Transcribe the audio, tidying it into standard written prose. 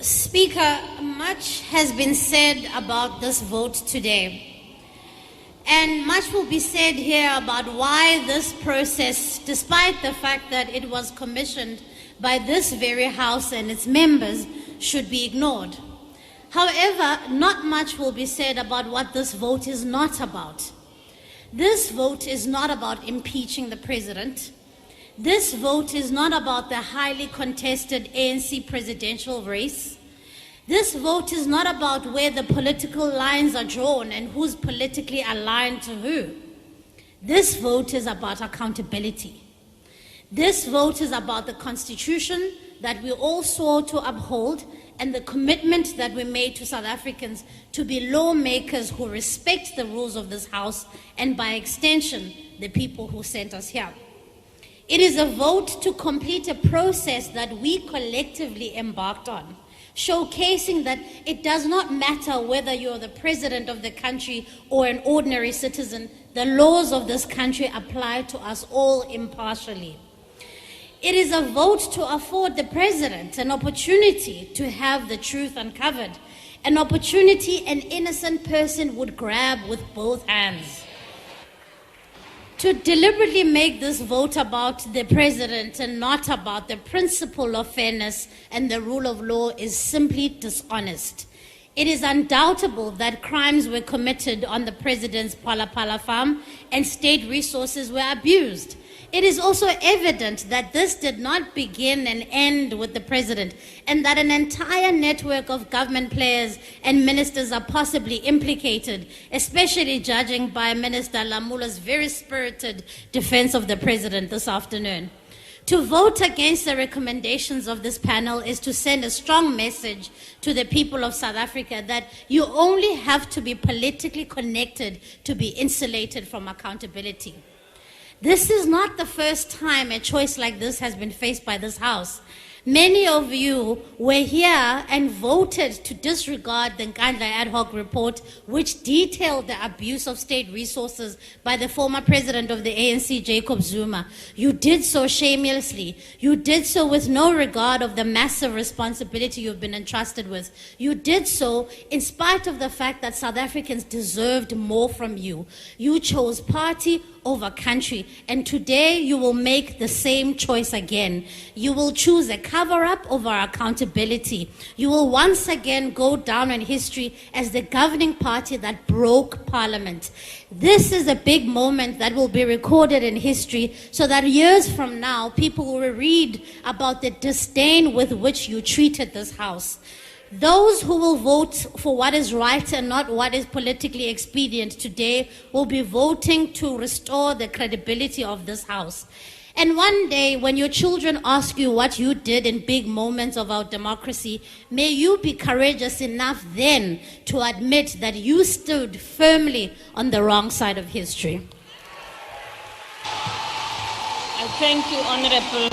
Speaker, much has been said about this vote today. And much will be said here about why this process, despite the fact that it was commissioned by this very House and its members, should be ignored. However, not much will be said about what this vote is not about. This vote is not about impeaching the president. This vote is not about the highly contested ANC presidential race. This vote is not about where the political lines are drawn and who's politically aligned to who. This vote is about accountability. This vote is about the Constitution that we all swore to uphold and the commitment that we made to South Africans to be lawmakers who respect the rules of this House and, by extension, the people who sent us here. It is a vote to complete a process that we collectively embarked on, showcasing that it does not matter whether you're the president of the country or an ordinary citizen, the laws of this country apply to us all impartially. It is a vote to afford the president an opportunity to have the truth uncovered, an opportunity an innocent person would grab with both hands. To deliberately make this vote about the president and not about the principle of fairness and the rule of law is simply dishonest. It is undoubtable that crimes were committed on the president's Phala Phala farm and state resources were abused. It is also evident that this did not begin and end with the president, and that an entire network of government players and ministers are possibly implicated, especially judging by Minister Lamula's very spirited defense of the president this afternoon. To vote against the recommendations of this panel is to send a strong message to the people of South Africa that you only have to be politically connected to be insulated from accountability. This is not the first time a choice like this has been faced by this House. Many of you were here and voted to disregard the Nkandla ad hoc report, which detailed the abuse of state resources by the former president of the ANC, Jacob Zuma. You did so shamelessly. You did so with no regard of the massive responsibility you've been entrusted with. You did so in spite of the fact that South Africans deserved more from you. You chose party over country, and today you will make the same choice again. You will choose a cover-up over accountability. You will once again go down in history as the governing party that broke parliament. This is a big moment that will be recorded in history so that years from now, people will read about the disdain with which you treated this House. Those who will vote for what is right and not what is politically expedient today will be voting to restore the credibility of this House. And one day, when your children ask you what you did in big moments of our democracy, may you be courageous enough then to admit that you stood firmly on the wrong side of history. I thank you, Honorable.